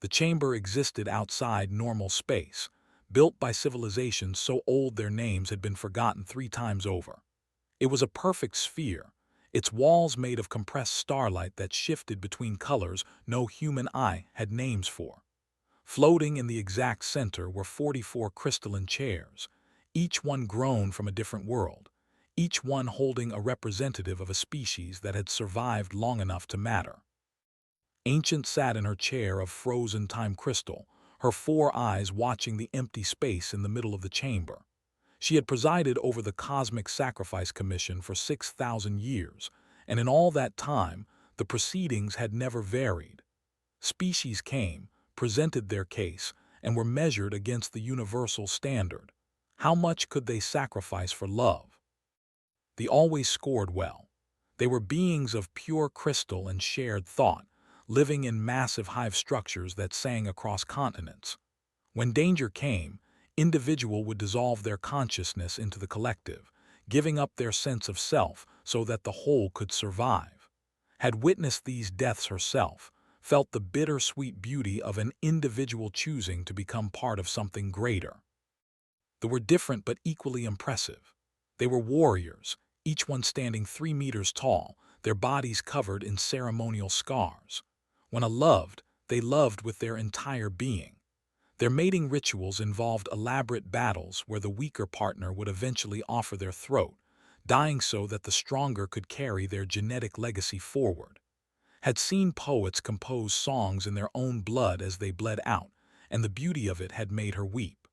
The chamber existed outside normal space, built by civilizations so old their names had been forgotten 3 times over. It was a perfect sphere, its walls made of compressed starlight that shifted between colors no human eye had names for. Floating in the exact center were 44 crystalline chairs, each one grown from a different world, each one holding a representative of a species that had survived long enough to matter. Ancient sat in her chair of frozen time crystal, her 4 eyes watching the empty space in the middle of the chamber. She had presided over the Cosmic Sacrifice Commission for 6,000 years, and in all that time, the proceedings had never varied. Species came, presented their case, and were measured against the universal standard. How much could they sacrifice for love? They always scored well. They were beings of pure crystal and shared thought, living in massive hive structures that sang across continents. When danger came, individual would dissolve their consciousness into the collective, giving up their sense of self so that the whole could survive. Had witnessed these deaths herself, felt the bittersweet beauty of an individual choosing to become part of something greater. They were different but equally impressive. They were warriors, each one standing 3 meters tall, their bodies covered in ceremonial scars. When they loved with their entire being. Their mating rituals involved elaborate battles where the weaker partner would eventually offer their throat, dying so that the stronger could carry their genetic legacy forward. Had seen poets compose songs in their own blood as they bled out, and the beauty of it had made her weep.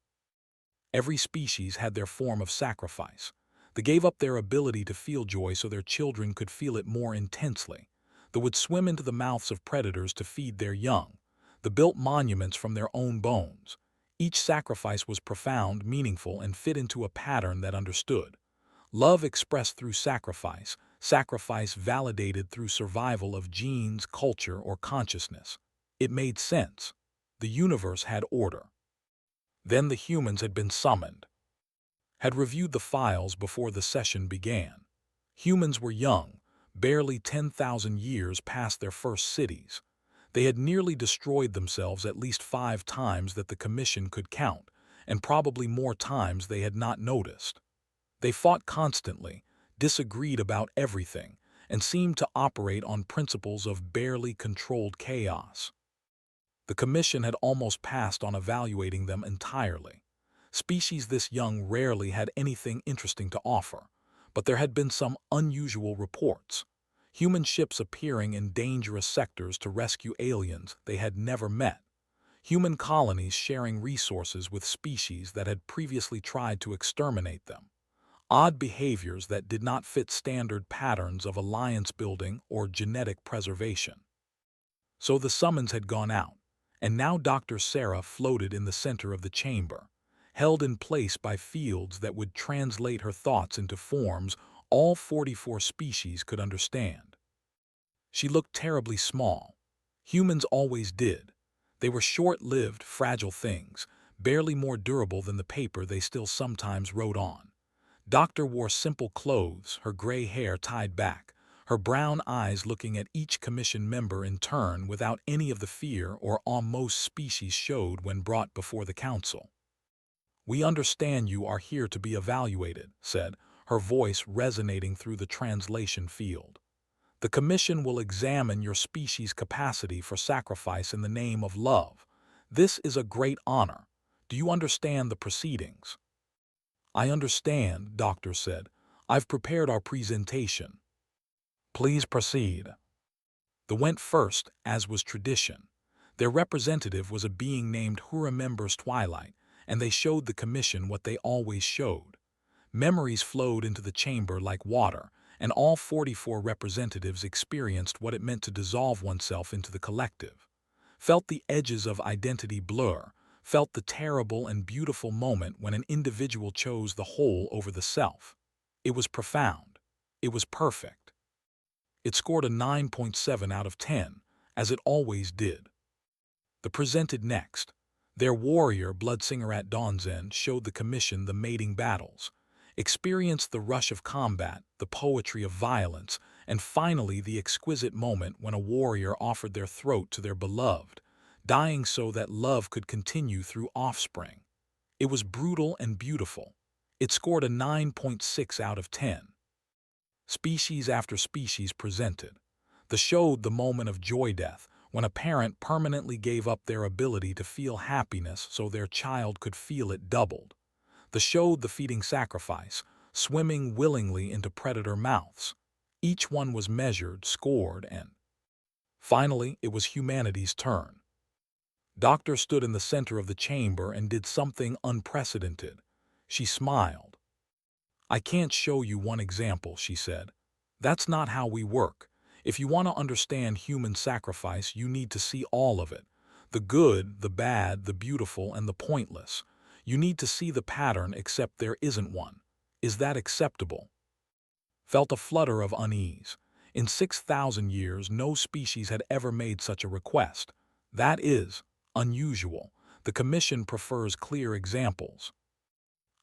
Every species had their form of sacrifice. They gave up their ability to feel joy so their children could feel it more intensely. They would swim into the mouths of predators to feed their young. They built monuments from their own bones. Each sacrifice was profound, meaningful, and fit into a pattern that understood. Love expressed through sacrifice, sacrifice validated through survival of genes, culture, or consciousness. It made sense. The universe had order. Then the humans had been summoned. Had reviewed the files before the session began. Humans were young, barely 10,000 years past their first cities. They had nearly destroyed themselves at least 5 times that the Commission could count, and probably more times they had not noticed. They fought constantly, disagreed about everything, and seemed to operate on principles of barely controlled chaos. The Commission had almost passed on evaluating them entirely. Species this young rarely had anything interesting to offer, but there had been some unusual reports. Human ships appearing in dangerous sectors to rescue aliens they had never met. Human colonies sharing resources with species that had previously tried to exterminate them. Odd behaviors that did not fit standard patterns of alliance building or genetic preservation. So the summons had gone out, and now Dr. Sarah floated in the center of the chamber, held in place by fields that would translate her thoughts into forms all 44 species could understand. She looked terribly small. Humans always did. They were short-lived, fragile things, barely more durable than the paper they still sometimes wrote on. Doctor wore simple clothes, her gray hair tied back, her brown eyes looking at each commission member in turn without any of the fear or awe most species showed when brought before the council. "We understand you are here to be evaluated," said, her voice resonating through the translation field. "The Commission will examine your species' capacity for sacrifice in the name of love. This is a great honor. Do you understand the proceedings?" "I understand," Doctor said. "I've prepared our presentation." "Please proceed." They went first, as was tradition. Their representative was a being named Who Remembers Twilight, and they showed the Commission what they always showed. Memories flowed into the chamber like water, and all 44 representatives experienced what it meant to dissolve oneself into the collective. Felt the edges of identity blur, felt the terrible and beautiful moment when an individual chose the whole over the self. It was profound. It was perfect. It scored a 9.7 out of 10, as it always did. The presented next. Their warrior, Bloodsinger at Dawn's End, showed the Commission the mating battles, experienced the rush of combat, the poetry of violence, and finally the exquisite moment when a warrior offered their throat to their beloved, dying so that love could continue through offspring. It was brutal and beautiful. It scored a 9.6 out of 10. Species after species presented. The showed the moment of joy death, when a parent permanently gave up their ability to feel happiness so their child could feel it doubled. The showed the feeding sacrifice, swimming willingly into predator mouths. Each one was measured, scored, and finally it was humanity's turn. Doctor stood in the center of the chamber and did something unprecedented. She smiled. "I can't show you one example," she said. "That's not how we work. If you want to understand human sacrifice, you need to see all of it. The good, the bad, the beautiful, and the pointless. You need to see the pattern, except there isn't one. Is that acceptable?" Felt a flutter of unease. In 6,000 years, no species had ever made such a request. That is unusual. The Commission prefers clear examples.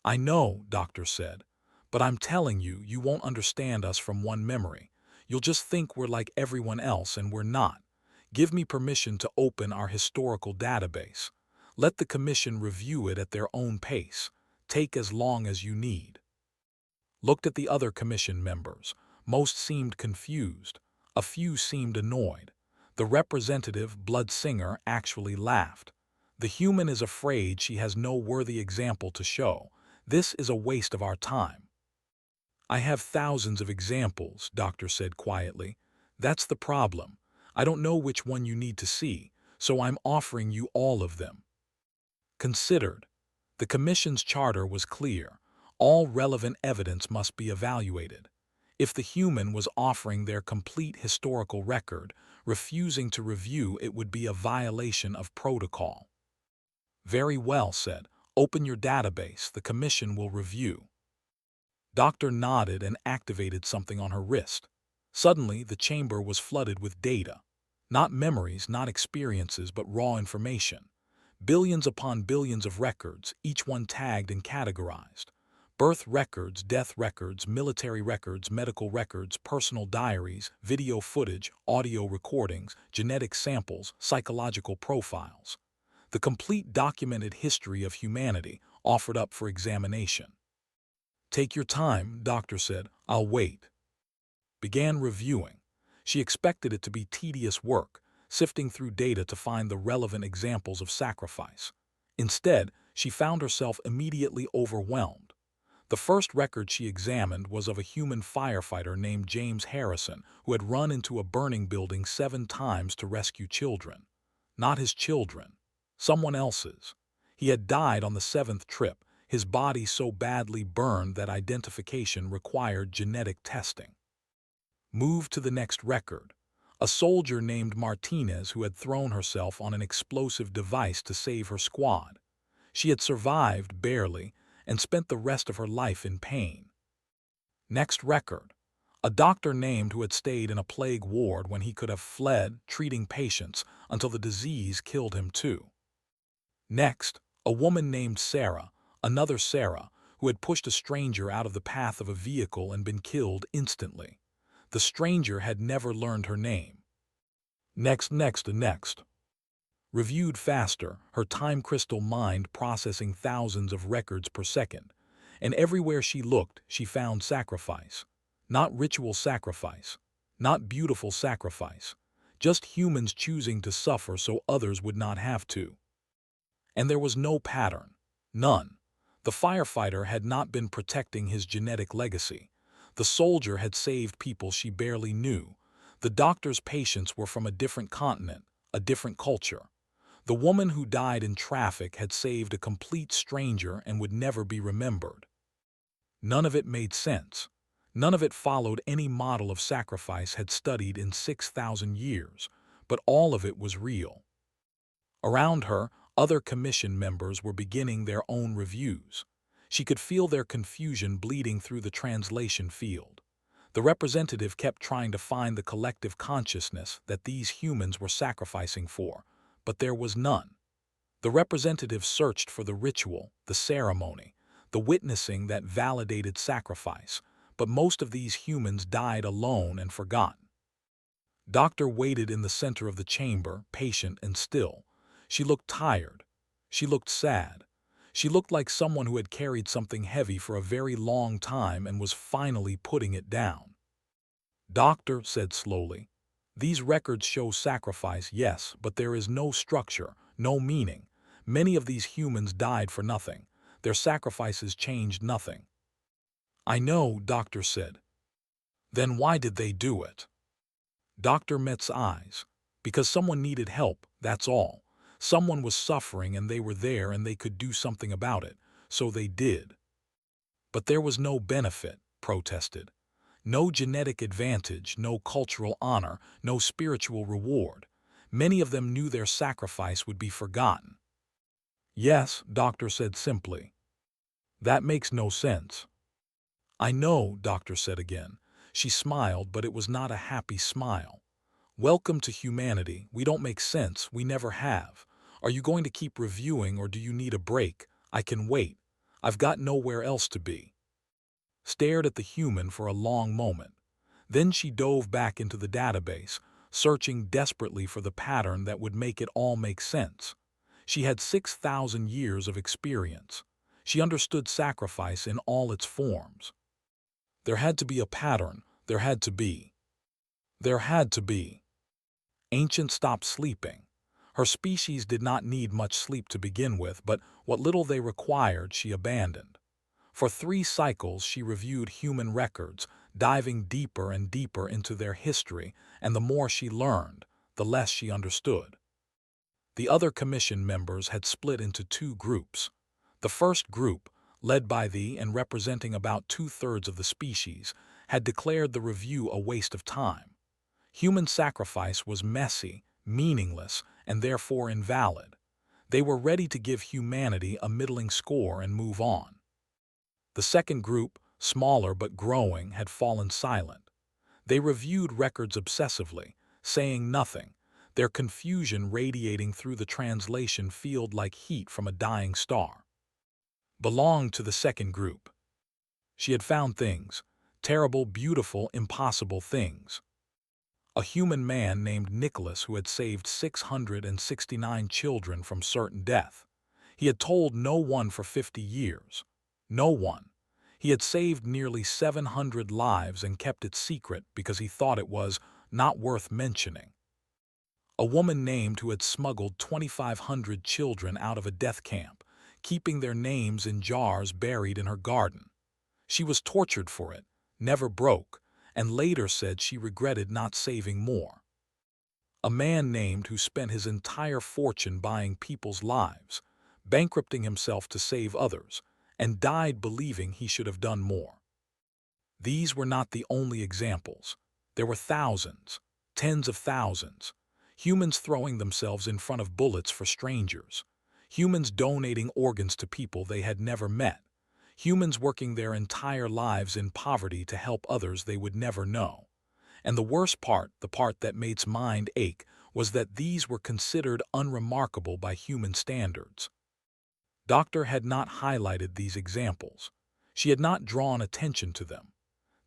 "I know," Doctor said, "but I'm telling you, you won't understand us from one memory. You'll just think we're like everyone else, and we're not. Give me permission to open our historical database. Let the Commission review it at their own pace. Take as long as you need." Looked at the other Commission members. Most seemed confused. A few seemed annoyed. The representative, Blood Singer, actually laughed. "The human is afraid she has no worthy example to show. This is a waste of our time." "I have thousands of examples," Doctor said quietly. "That's the problem. I don't know which one you need to see, so I'm offering you all of them." Considered. The Commission's charter was clear. All relevant evidence must be evaluated. If the human was offering their complete historical record, refusing to review it would be a violation of protocol. "Very well," said. "Open your database. The Commission will review." Doctor nodded and activated something on her wrist. Suddenly, the chamber was flooded with data. Not memories, not experiences, but raw information. Billions upon billions of records, each one tagged and categorized. Birth records, death records, military records, medical records, personal diaries, video footage, audio recordings, genetic samples, psychological profiles. The complete documented history of humanity offered up for examination. "Take your time," Doctor said. "I'll wait." Began reviewing. She expected it to be tedious work, sifting through data to find the relevant examples of sacrifice. Instead, she found herself immediately overwhelmed. The first record she examined was of a human firefighter named James Harrison, who had run into a burning building 7 times to rescue children. Not his children. Someone else's. He had died on the 7th trip, his body so badly burned that identification required genetic testing. Moved to the next record. A soldier named Martinez who had thrown herself on an explosive device to save her squad. She had survived, barely, and spent the rest of her life in pain. Next record. A doctor named who had stayed in a plague ward when he could have fled, treating patients, until the disease killed him too. Next, a woman named Sarah, another Sarah, who had pushed a stranger out of the path of a vehicle and been killed instantly. The stranger had never learned her name. Next. Reviewed faster, her time crystal mind processing thousands of records per second. And everywhere she looked, she found sacrifice. Not ritual sacrifice. Not beautiful sacrifice. Just humans choosing to suffer so others would not have to. And there was no pattern. None. The firefighter had not been protecting his genetic legacy. The soldier had saved people she barely knew. The doctor's patients were from a different continent, a different culture. The woman who died in traffic had saved a complete stranger and would never be remembered. None of it made sense. None of it followed any model of sacrifice had studied in 6,000 years, but all of it was real. Around her, other commission members were beginning their own reviews. She could feel their confusion bleeding through the translation field. The representative kept trying to find the collective consciousness that these humans were sacrificing for, but there was none. The representative searched for the ritual, the ceremony, the witnessing that validated sacrifice, but most of these humans died alone and forgotten. Doctor waited in the center of the chamber, patient and still. She looked tired. She looked sad. She looked like someone who had carried something heavy for a very long time and was finally putting it down. Doctor said slowly, "These records show sacrifice, yes, but there is no structure, no meaning. Many of these humans died for nothing. Their sacrifices changed nothing." "I know," Doctor said. "Then why did they do it?" Dr. Met's eyes. "Because someone needed help, that's all. Someone was suffering and they were there and they could do something about it, so they did." "But there was no benefit," protested. "No genetic advantage, no cultural honor, no spiritual reward. Many of them knew their sacrifice would be forgotten." "Yes," Doctor said simply. "That makes no sense." "I know," Doctor said again. She smiled, but it was not a happy smile. "Welcome to humanity. We don't make sense. We never have. Are you going to keep reviewing or do you need a break? I can wait. I've got nowhere else to be." Stared at the human for a long moment. Then she dove back into the database, searching desperately for the pattern that would make it all make sense. She had 6,000 years of experience. She understood sacrifice in all its forms. There had to be a pattern. There had to be. There had to be. Ancient stopped sleeping. Her species did not need much sleep to begin with, but what little they required she abandoned. For 3 cycles she reviewed human records, diving deeper and deeper into their history, and the more she learned, the less she understood. The other commission members had split into 2 groups. The first group, led by and representing about 2/3 of the species, had declared the review a waste of time. Human sacrifice was messy, meaningless, and therefore invalid. They were ready to give humanity a middling score and move on. The second group, smaller but growing, had fallen silent. They reviewed records obsessively, saying nothing, their confusion radiating through the translation field like heat from a dying star. Belonged to the second group. She had found things, terrible, beautiful, impossible things. A human man named Nicholas who had saved 669 children from certain death. He had told no one for 50 years. No one. He had saved nearly 700 lives and kept it secret because he thought it was not worth mentioning. A woman named who had smuggled 2,500 children out of a death camp, keeping their names in jars buried in her garden. She was tortured for it, never broke, and later said she regretted not saving more. A man named who spent his entire fortune buying people's lives, bankrupting himself to save others, and died believing he should have done more. These were not the only examples. There were thousands, tens of thousands. Humans throwing themselves in front of bullets for strangers. Humans donating organs to people they had never met. Humans working their entire lives in poverty to help others they would never know. And the worst part, the part that made its mind ache, was that these were considered unremarkable by human standards. Doctor had not highlighted these examples. She had not drawn attention to them.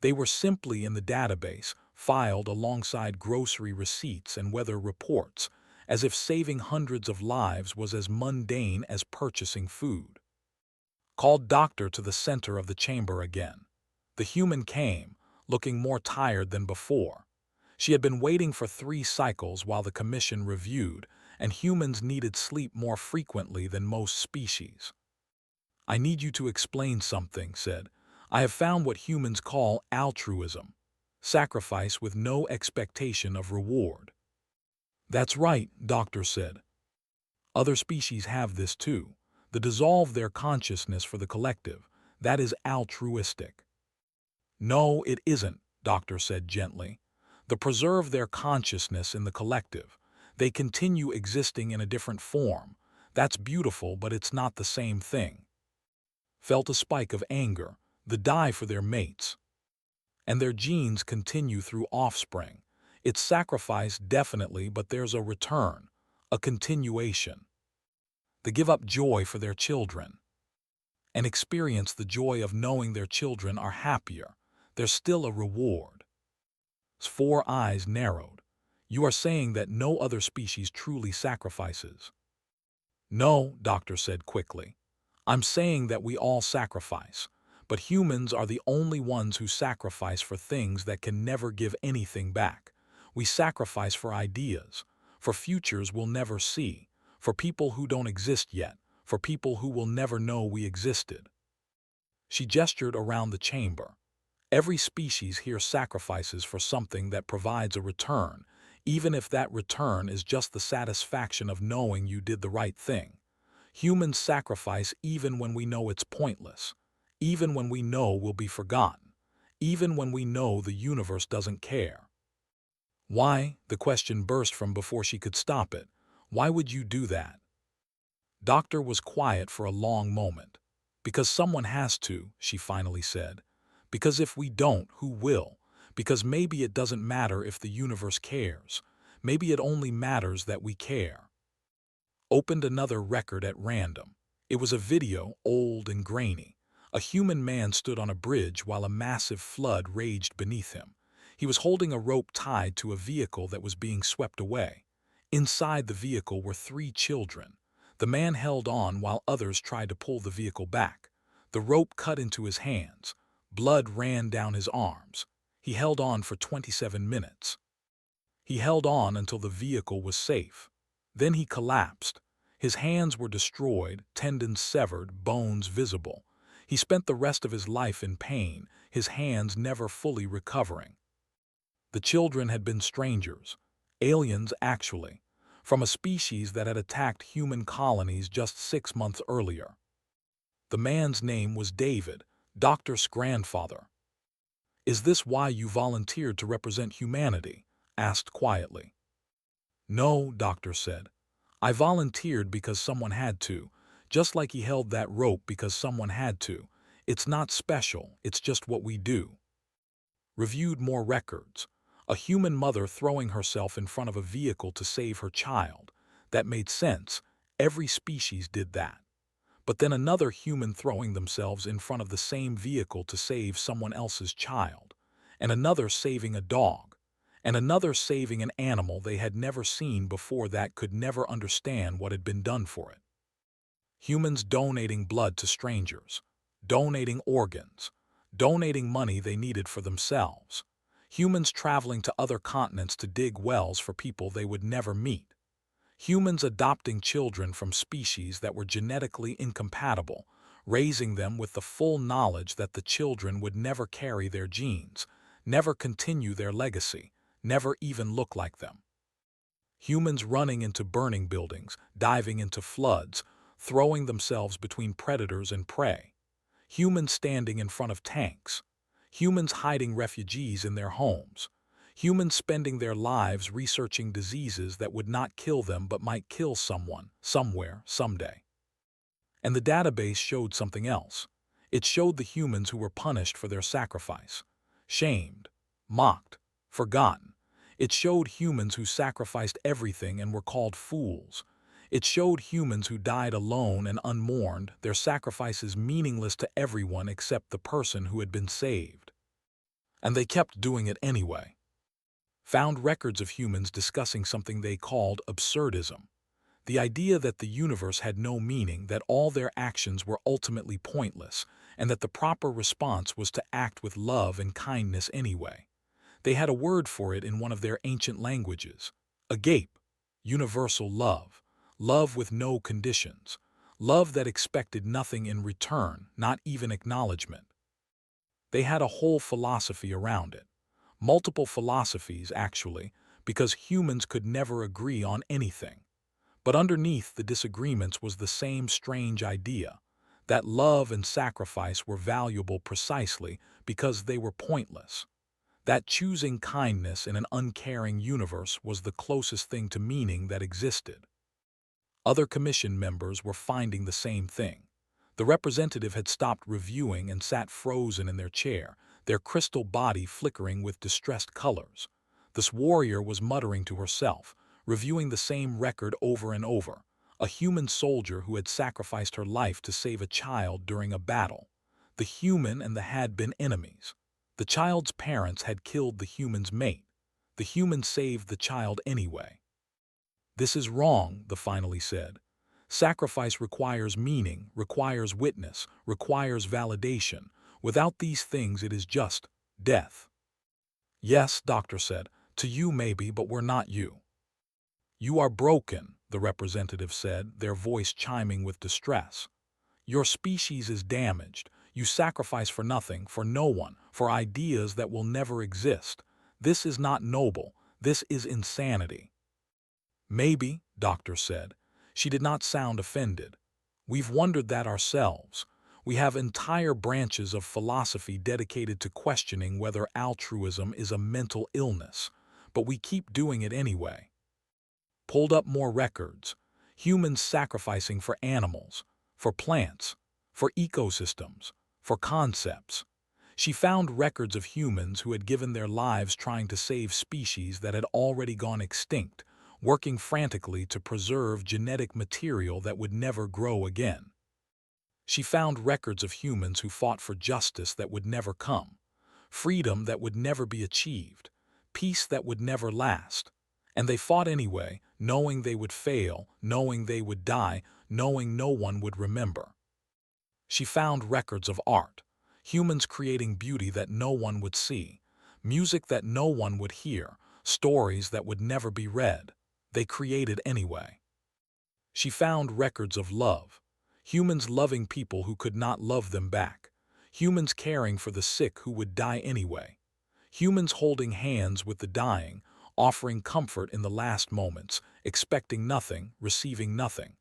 They were simply in the database, filed alongside grocery receipts and weather reports, as if saving hundreds of lives was as mundane as purchasing food. Called Doctor to the center of the chamber again. The human came, looking more tired than before. She had been waiting for 3 cycles while the commission reviewed, and humans needed sleep more frequently than most species. "I need you to explain something," said. "I have found what humans call altruism, sacrifice with no expectation of reward." "That's right," Doctor said. "Other species have this too. They dissolve their consciousness for the collective. That is altruistic." "No, it isn't," Doctor said gently. "They preserve their consciousness in the collective. They continue existing in a different form. That's beautiful, but it's not the same thing." Felt a spike of anger, the die for their mates. And their genes continue through offspring. It's sacrifice definitely, but there's a return, a continuation. They give up joy for their children and experience the joy of knowing their children are happier. There's still a reward. His 4 eyes narrowed. "You are saying that no other species truly sacrifices?" No, Doctor said quickly. I'm saying that we all sacrifice, but humans are the only ones who sacrifice for things that can never give anything back. We sacrifice for ideas, for futures we'll never see, for people who don't exist yet, for people who will never know we existed. She gestured around the chamber. Every species here sacrifices for something that provides a return, even if that return is just the satisfaction of knowing you did the right thing. Humans sacrifice even when we know it's pointless, even when we know we'll be forgotten, even when we know the universe doesn't care. Why? The question burst from before she could stop it. Why would you do that? Doctor was quiet for a long moment. Because someone has to, she finally said. Because if we don't, who will? Because maybe it doesn't matter if the universe cares. Maybe it only matters that we care. Opened another record at random. It was a video, old and grainy. A human man stood on a bridge while a massive flood raged beneath him. He was holding a rope tied to a vehicle that was being swept away. Inside the vehicle were 3 children. The man held on while others tried to pull the vehicle back. The rope cut into his hands. Blood ran down his arms. He held on for 27 minutes. He held on until the vehicle was safe. Then he collapsed. His hands were destroyed, tendons severed, bones visible. He spent the rest of his life in pain, his hands never fully recovering. The children had been strangers, aliens actually, from a species that had attacked human colonies just 6 months earlier. The man's name was David, Doctor's grandfather. "Is this why you volunteered to represent humanity?" asked quietly. "No," Doctor said. "I volunteered because someone had to, just like he held that rope because someone had to. It's not special, it's just what we do." Reviewed more records. A human mother throwing herself in front of a vehicle to save her child. That made sense. Every species did that. But then another human throwing themselves in front of the same vehicle to save someone else's child. And another saving a dog. And another saving an animal they had never seen before that could never understand what had been done for it. Humans donating blood to strangers. Donating organs. Donating money they needed for themselves. Humans traveling to other continents to dig wells for people they would never meet. Humans adopting children from species that were genetically incompatible, raising them with the full knowledge that the children would never carry their genes, never continue their legacy, never even look like them. Humans running into burning buildings, diving into floods, throwing themselves between predators and prey. Humans standing in front of tanks. Humans hiding refugees in their homes. Humans spending their lives researching diseases that would not kill them but might kill someone, somewhere, someday. And the database showed something else. It showed the humans who were punished for their sacrifice. Shamed, mocked, forgotten. It showed humans who sacrificed everything and were called fools. It showed humans who died alone and unmourned, their sacrifices meaningless to everyone except the person who had been saved. And they kept doing it anyway. Found records of humans discussing something they called absurdism. The idea that the universe had no meaning, that all their actions were ultimately pointless, and that the proper response was to act with love and kindness anyway. They had a word for it in one of their ancient languages. Agape, universal love. Love with no conditions. Love that expected nothing in return, not even acknowledgement. They had a whole philosophy around it. Multiple philosophies, actually, because humans could never agree on anything. But underneath the disagreements was the same strange idea, that love and sacrifice were valuable precisely because they were pointless. That choosing kindness in an uncaring universe was the closest thing to meaning that existed. Other commission members were finding the same thing. The representative had stopped reviewing and sat frozen in their chair, their crystal body flickering with distressed colors. This warrior was muttering to herself, reviewing the same record over and over, a human soldier who had sacrificed her life to save a child during a battle. The human and the had been enemies. The child's parents had killed the human's mate. The human saved the child anyway. "This is wrong," the finally said. Sacrifice requires meaning, requires witness, requires validation. Without these things, it is just death. Yes, doctor said, to you maybe, but we're not you. You are broken, the representative said, their voice chiming with distress. Your species is damaged. You sacrifice for nothing, for no one, for ideas that will never exist. This is not noble. This is insanity. Maybe, doctor said. She did not sound offended. We've wondered that ourselves. We have entire branches of philosophy dedicated to questioning whether altruism is a mental illness, but we keep doing it anyway. Pulled up more records. Humans sacrificing for animals, for plants, for ecosystems, for concepts. She found records of humans who had given their lives trying to save species that had already gone extinct, working frantically to preserve genetic material that would never grow again. She found records of humans who fought for justice that would never come, freedom that would never be achieved, peace that would never last. And they fought anyway, knowing they would fail, knowing they would die, knowing no one would remember. She found records of art, humans creating beauty that no one would see, music that no one would hear, stories that would never be read. They created anyway. She found records of love, humans loving people who could not love them back, humans caring for the sick who would die anyway, humans holding hands with the dying, offering comfort in the last moments, expecting nothing, receiving nothing.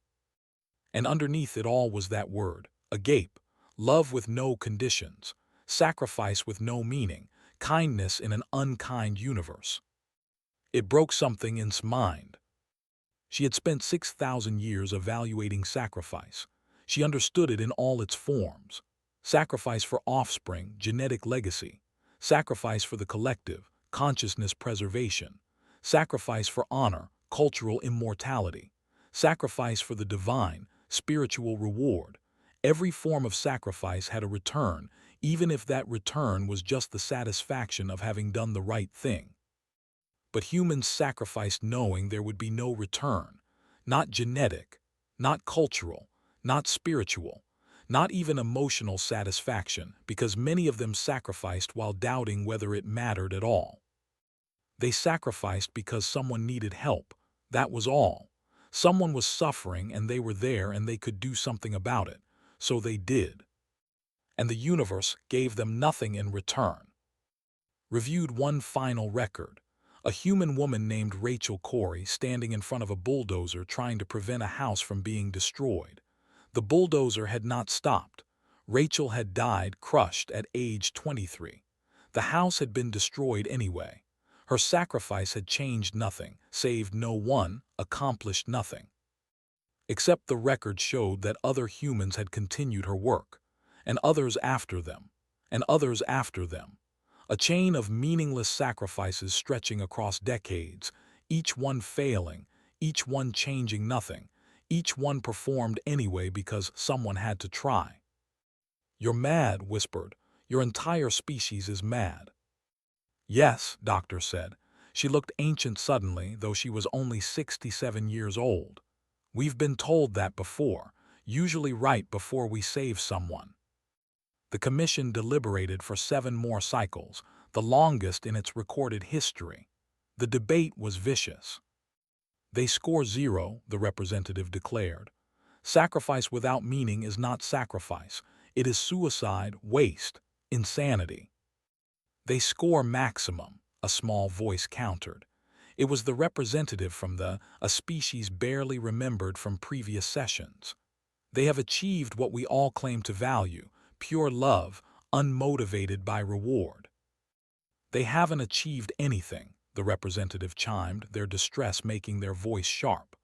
And underneath it all was that word, agape, love with no conditions, sacrifice with no meaning, kindness in an unkind universe. It broke something in his mind. She had spent 6,000 years evaluating sacrifice. She understood it in all its forms. Sacrifice for offspring, genetic legacy. Sacrifice for the collective, consciousness preservation. Sacrifice for honor, cultural immortality. Sacrifice for the divine, spiritual reward. Every form of sacrifice had a return, even if that return was just the satisfaction of having done the right thing. But humans sacrificed knowing there would be no return, not genetic, not cultural, not spiritual, not even emotional satisfaction, because many of them sacrificed while doubting whether it mattered at all. They sacrificed because someone needed help, that was all. Someone was suffering and they were there and they could do something about it, so they did. And the universe gave them nothing in return. Reviewed one final record. A human woman named Rachel Corey standing in front of a bulldozer trying to prevent a house from being destroyed. The bulldozer had not stopped. Rachel had died crushed at age 23. The house had been destroyed anyway. Her sacrifice had changed nothing, saved no one, accomplished nothing. Except the record showed that other humans had continued her work, and others after them, and others after them. A chain of meaningless sacrifices stretching across decades, each one failing, each one changing nothing, each one performed anyway because someone had to try. "You're mad," whispered. "Your entire species is mad." "Yes," doctor said. She looked ancient suddenly, though she was only 67 years old. "We've been told that before, usually right before we save someone." The commission deliberated for 7 more cycles, the longest in its recorded history. The debate was vicious. "They score 0, the representative declared. "Sacrifice without meaning is not sacrifice. It is suicide, waste, insanity." "They score maximum," a small voice countered. It was the representative from a species barely remembered from previous sessions. "They have achieved what we all claim to value, pure love, unmotivated by reward." "They haven't achieved anything," the representative chimed, their distress making their voice sharp.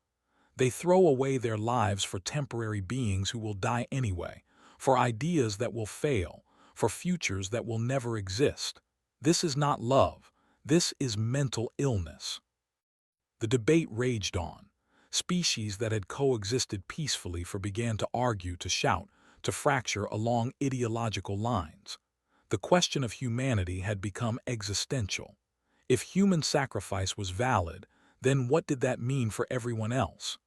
"They throw away their lives for temporary beings who will die anyway, for ideas that will fail, for futures that will never exist. This is not love. This is mental illness." The debate raged on. Species that had coexisted peacefully began to argue, to shout, to fracture along ideological lines. The question of humanity had become existential. If human sacrifice was valid, then what did that mean for everyone else?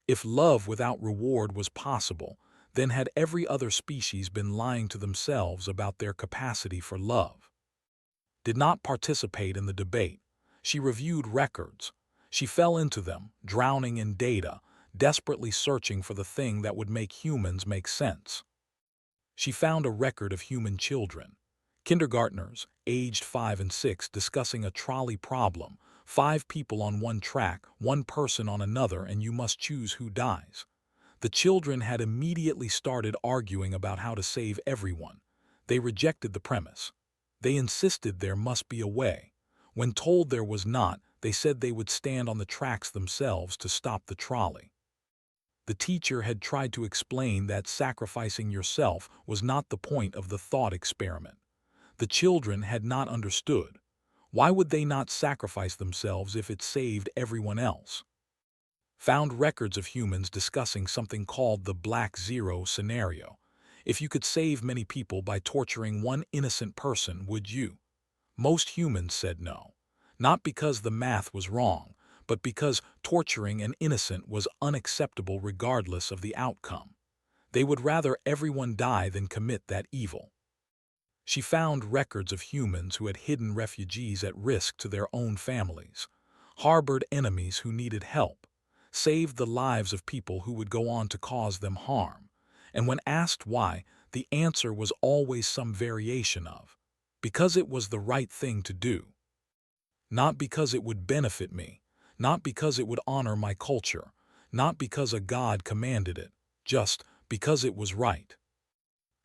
If love without reward was possible, then had every other species been lying to themselves about their capacity for love? Did not participate in the debate. She reviewed records. She fell into them, drowning in data, desperately searching for the thing that would make humans make sense. She found a record of human children. Kindergartners, aged 5 and 6, discussing a trolley problem. 5 people on one track, 1 person on another, and you must choose who dies. The children had immediately started arguing about how to save everyone. They rejected the premise. They insisted there must be a way. When told there was not, they said they would stand on the tracks themselves to stop the trolley. The teacher had tried to explain that sacrificing yourself was not the point of the thought experiment. The children had not understood. Why would they not sacrifice themselves if it saved everyone else? Found records of humans discussing something called the Black Zero scenario. If you could save many people by torturing one innocent person, would you? Most humans said no. Not because the math was wrong, but because torturing an innocent was unacceptable regardless of the outcome. They would rather everyone die than commit that evil. She found records of humans who had hidden refugees at risk to their own families, harbored enemies who needed help, saved the lives of people who would go on to cause them harm. And when asked why, the answer was always some variation of, because it was the right thing to do. Not because it would benefit me, not because it would honor my culture, not because a god commanded it, just because it was right.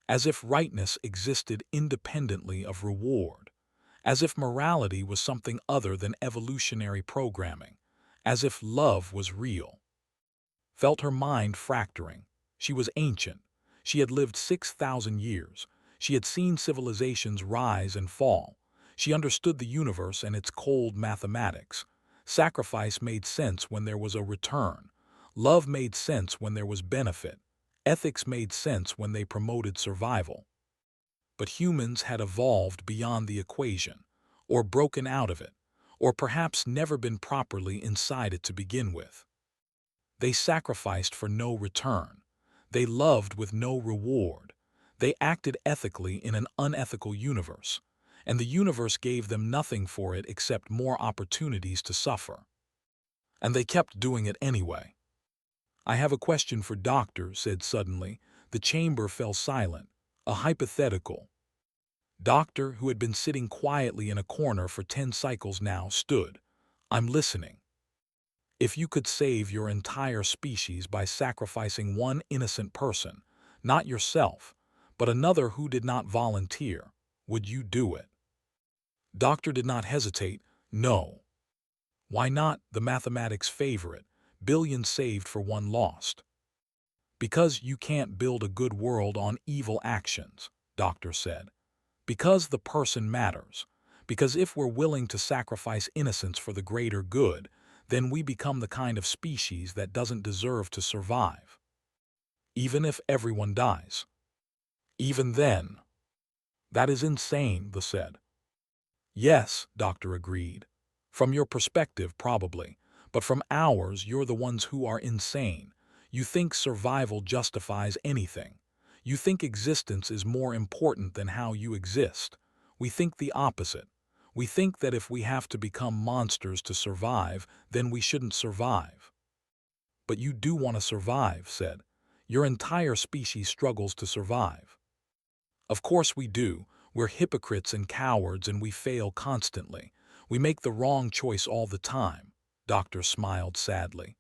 As if rightness existed independently of reward, as if morality was something other than evolutionary programming, as if love was real. Felt her mind fracturing. She was ancient. She had lived 6,000 years. She had seen civilizations rise and fall. She understood the universe and its cold mathematics. Sacrifice made sense when there was a return. Love made sense when there was benefit. Ethics made sense when they promoted survival. But humans had evolved beyond the equation, or broken out of it, or perhaps never been properly inside it to begin with. They sacrificed for no return. They loved with no reward. They acted ethically in an unethical universe, and the universe gave them nothing for it except more opportunities to suffer. And they kept doing it anyway. "I have a question for Doctor," said suddenly. The chamber fell silent. A hypothetical. Doctor, who had been sitting quietly in a corner for 10 cycles now, stood. "I'm listening." If you could save your entire species by sacrificing one innocent person, not yourself, but another who did not volunteer, would you do it? Doctor did not hesitate. No. Why not? The mathematics favor it. Billions saved for one lost. Because you can't build a good world on evil actions, Doctor said. Because the person matters. Because if we're willing to sacrifice innocence for the greater good, then we become the kind of species that doesn't deserve to survive. Even if everyone dies. Even then. That is insane, they said. Yes, Doctor agreed. From your perspective, probably. But from ours, you're the ones who are insane. You think survival justifies anything. You think existence is more important than how you exist. We think the opposite. We think that if we have to become monsters to survive, then we shouldn't survive. But you do want to survive, said. Your entire species struggles to survive. Of course we do. We're hypocrites and cowards and we fail constantly. We make the wrong choice all the time. Doctor smiled sadly.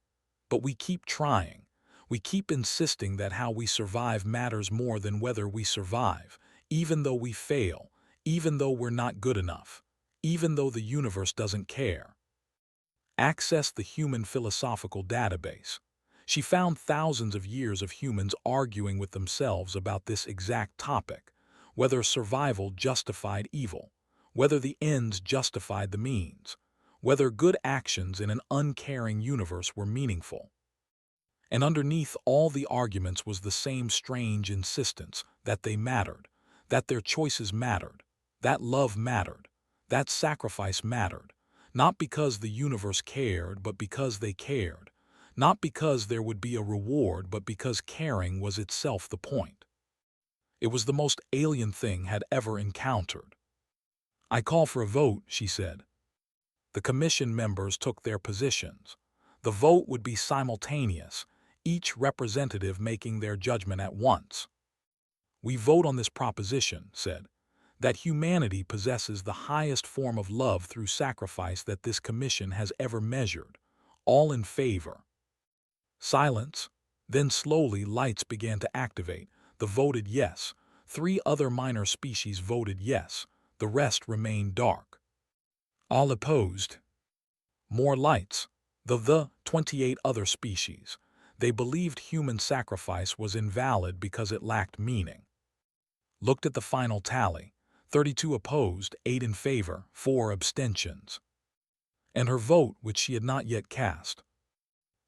But we keep trying. We keep insisting that how we survive matters more than whether we survive, even though we fail, even though we're not good enough, even though the universe doesn't care. Access the human philosophical database. She found thousands of years of humans arguing with themselves about this exact topic, whether survival justified evil, whether the ends justified the means, whether good actions in an uncaring universe were meaningful. And underneath all the arguments was the same strange insistence that they mattered, that their choices mattered, that love mattered, that sacrifice mattered, not because the universe cared, but because they cared, Not because there would be a reward, but because caring was itself the point. It was the most alien thing had ever encountered. "I call for a vote," she said. The commission members took their positions. The vote would be simultaneous, each representative making their judgment at once. "We vote on this proposition," said, "that humanity possesses the highest form of love through sacrifice that this commission has ever measured. All in favor." Silence. Then slowly lights began to activate. The voted yes. 3 other minor species voted yes. The rest remained dark. All opposed. More lights. The 28 other species. They believed human sacrifice was invalid because it lacked meaning. Looked at the final tally. 32 opposed, 8 in favor, 4 abstentions. And her vote, which she had not yet cast.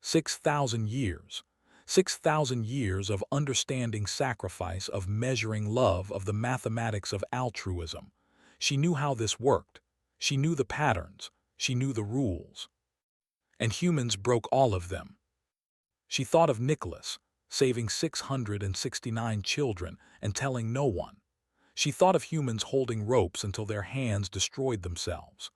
6,000 years. 6,000 years of understanding sacrifice, of measuring love, of the mathematics of altruism. She knew how this worked. She knew the patterns. She knew the rules. And humans broke all of them. She thought of Nicholas, saving 669 children and telling no one. She thought of humans holding ropes until their hands destroyed themselves.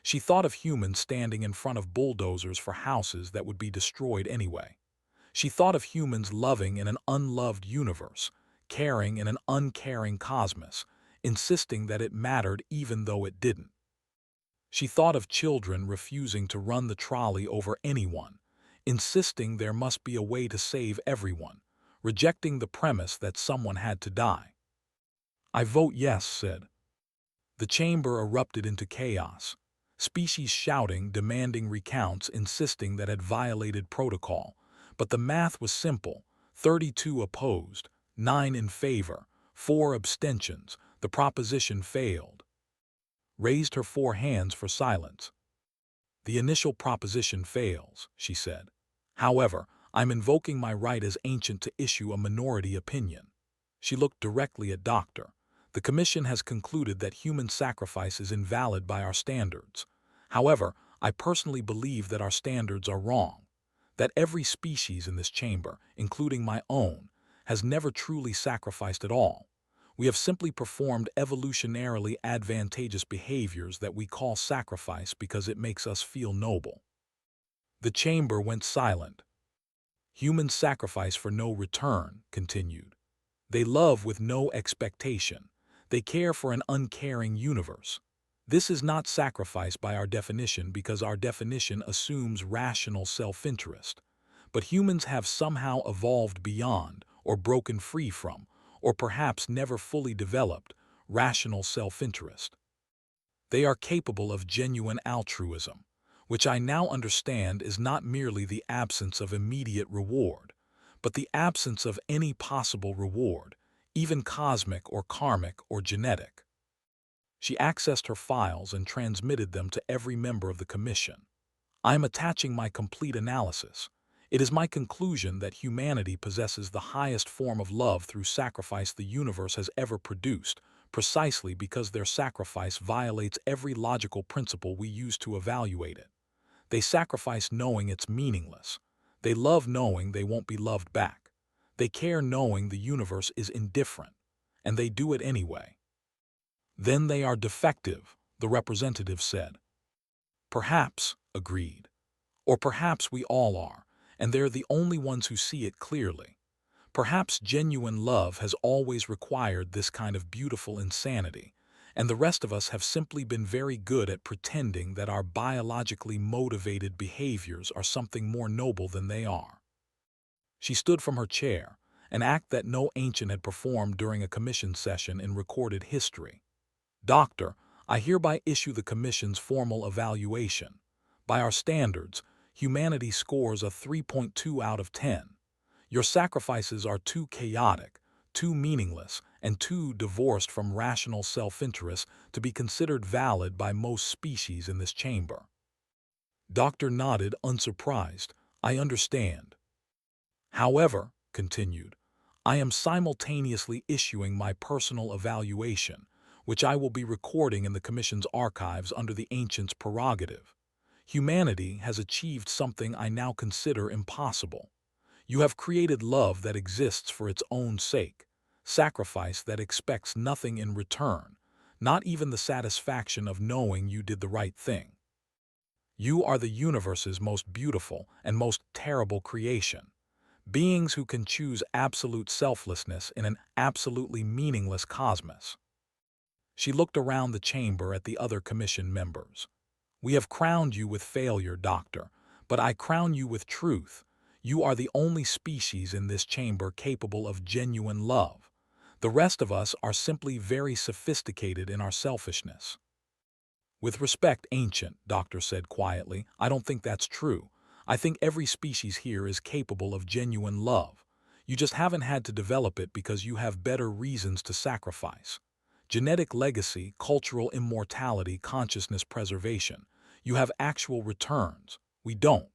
She thought of humans standing in front of bulldozers for houses that would be destroyed anyway. She thought of humans loving in an unloved universe, caring in an uncaring cosmos, insisting that it mattered even though it didn't. She thought of children refusing to run the trolley over anyone, insisting there must be a way to save everyone, rejecting the premise that someone had to die. "I vote yes," said. The chamber erupted into chaos. Species shouting, demanding recounts, insisting that had violated protocol. But the math was simple. 32 opposed, 9 in favor, 4 abstentions. The proposition failed. Raised her 4 hands for silence. "The initial proposition fails," she said. "However, I'm invoking my right as ancient to issue a minority opinion." She looked directly at Doctor. "The Commission has concluded that human sacrifice is invalid by our standards. However, I personally believe that our standards are wrong. That every species in this chamber, including my own, has never truly sacrificed at all. We have simply performed evolutionarily advantageous behaviors that we call sacrifice because it makes us feel noble." The chamber went silent. "Humans sacrifice for no return," continued. "They love with no expectation. They care for an uncaring universe. This is not sacrifice by our definition because our definition assumes rational self-interest. But humans have somehow evolved beyond, or broken free from, or perhaps never fully developed, rational self-interest. They are capable of genuine altruism, which I now understand is not merely the absence of immediate reward, but the absence of any possible reward, even cosmic or karmic or genetic." She accessed her files and transmitted them to every member of the Commission. "I am attaching my complete analysis. It is my conclusion that humanity possesses the highest form of love through sacrifice the universe has ever produced, precisely because their sacrifice violates every logical principle we use to evaluate it. They sacrifice knowing it's meaningless. They love knowing they won't be loved back. They care knowing the universe is indifferent, and they do it anyway." "Then they are defective," the representative said. "Perhaps," agreed. "Or perhaps we all are, and they're the only ones who see it clearly. Perhaps genuine love has always required this kind of beautiful insanity, and the rest of us have simply been very good at pretending that our biologically motivated behaviors are something more noble than they are." She stood from her chair, an act that no ancient had performed during a commission session in recorded history. "Doctor, I hereby issue the Commission's formal evaluation. By our standards, humanity scores a 3.2 out of 10. Your sacrifices are too chaotic, too meaningless, and too divorced from rational self-interest to be considered valid by most species in this chamber." Doctor nodded, unsurprised. "I understand. However," continued, "I am simultaneously issuing my personal evaluation, which I will be recording in the Commission's archives under the Ancient's prerogative. Humanity has achieved something I now consider impossible. You have created love that exists for its own sake, sacrifice that expects nothing in return, not even the satisfaction of knowing you did the right thing. You are the universe's most beautiful and most terrible creation, beings who can choose absolute selflessness in an absolutely meaningless cosmos. She looked around the chamber at the other commission members. We have crowned you with failure, Doctor, but I crown you with truth. You are the only species in this chamber capable of genuine love. The rest of us are simply very sophisticated in our selfishness. With respect, Ancient, Doctor said quietly, I don't think that's true. I think every species here is capable of genuine love. You just haven't had to develop it because you have better reasons to sacrifice. Genetic legacy, cultural immortality, consciousness preservation. You have actual returns. We don't.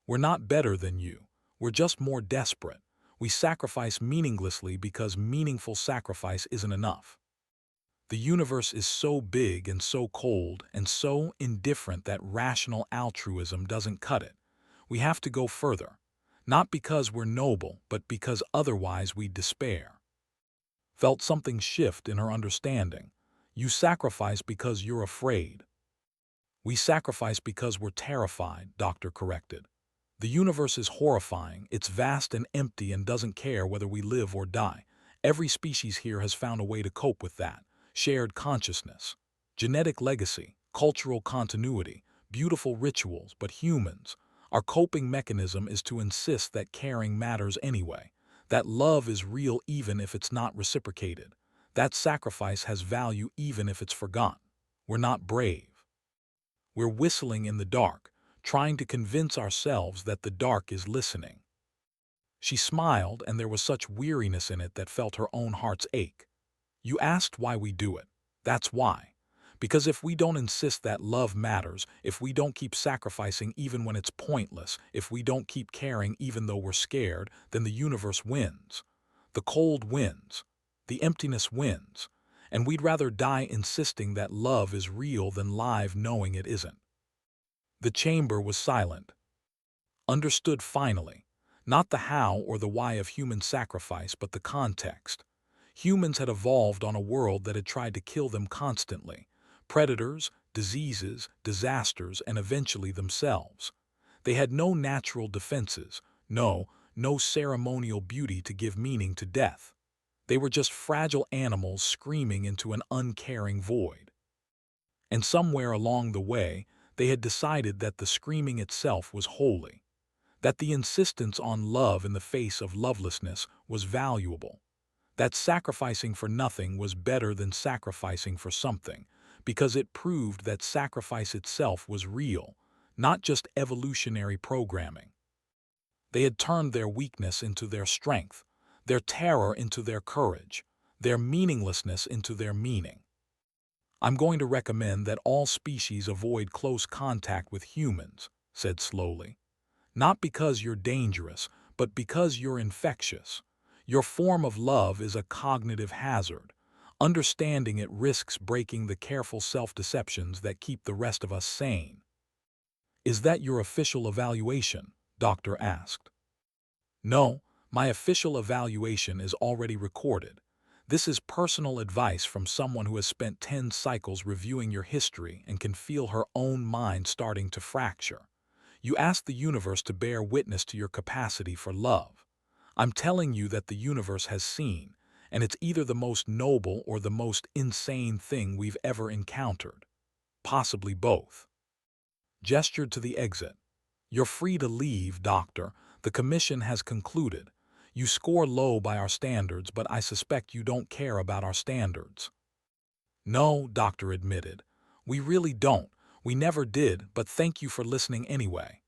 We're not better than you. We're just more desperate. We sacrifice meaninglessly because meaningful sacrifice isn't enough. The universe is so big and so cold and so indifferent that rational altruism doesn't cut it. We have to go further. Not because we're noble, but because otherwise we'd despair. Felt something shift in her understanding. You sacrifice because you're afraid. We sacrifice because we're terrified, Doctor corrected. The universe is horrifying, it's vast and empty and doesn't care whether we live or die. Every species here has found a way to cope with that. Shared consciousness, genetic legacy, cultural continuity, beautiful rituals, but humans, our coping mechanism is to insist that caring matters anyway, that love is real even if it's not reciprocated, that sacrifice has value even if it's forgotten. We're not brave. We're whistling in the dark, trying to convince ourselves that the dark is listening. She smiled, and there was such weariness in it that felt her own heart's ache. You asked why we do it. That's why. Because if we don't insist that love matters, if we don't keep sacrificing even when it's pointless, if we don't keep caring even though we're scared, then the universe wins. The cold wins. The emptiness wins. And we'd rather die insisting that love is real than live knowing it isn't. The chamber was silent. Understood finally. Not the how or the why of human sacrifice, but the context. Humans had evolved on a world that had tried to kill them constantly. Predators, diseases, disasters, and eventually themselves. They had no natural defenses, no ceremonial beauty to give meaning to death. They were just fragile animals screaming into an uncaring void. And somewhere along the way, they had decided that the screaming itself was holy, that the insistence on love in the face of lovelessness was valuable, that sacrificing for nothing was better than sacrificing for something, because it proved that sacrifice itself was real, not just evolutionary programming. They had turned their weakness into their strength, their terror into their courage, their meaninglessness into their meaning. I'm going to recommend that all species avoid close contact with humans, said slowly. Not because you're dangerous, but because you're infectious. Your form of love is a cognitive hazard. Understanding it risks breaking the careful self-deceptions that keep the rest of us sane. Is that your official evaluation? Doctor asked. No, my official evaluation is already recorded. This is personal advice from someone who has spent 10 cycles reviewing your history and can feel her own mind starting to fracture. You ask the universe to bear witness to your capacity for love. I'm telling you that the universe has seen, and it's either the most noble or the most insane thing we've ever encountered. Possibly both. Gestured to the exit. You're free to leave, Doctor. The commission has concluded. You score low by our standards, but I suspect you don't care about our standards. No, Doctor admitted. We really don't. We never did, but thank you for listening anyway.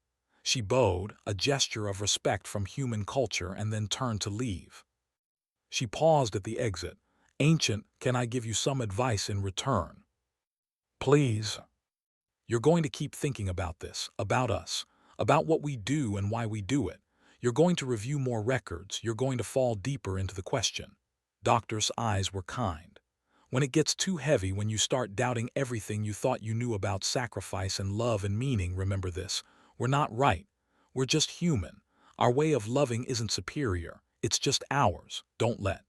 She bowed, a gesture of respect from human culture, and then turned to leave. She paused at the exit. Ancient, can I give you some advice in return? Please. You're going to keep thinking about this, about us, about what we do and why we do it. You're going to review more records. You're going to fall deeper into the question. Doctor's eyes were kind. When it gets too heavy, when you start doubting everything you thought you knew about sacrifice and love and meaning, remember this. We're not right. We're just human. Our way of loving isn't superior. It's just ours. Don't let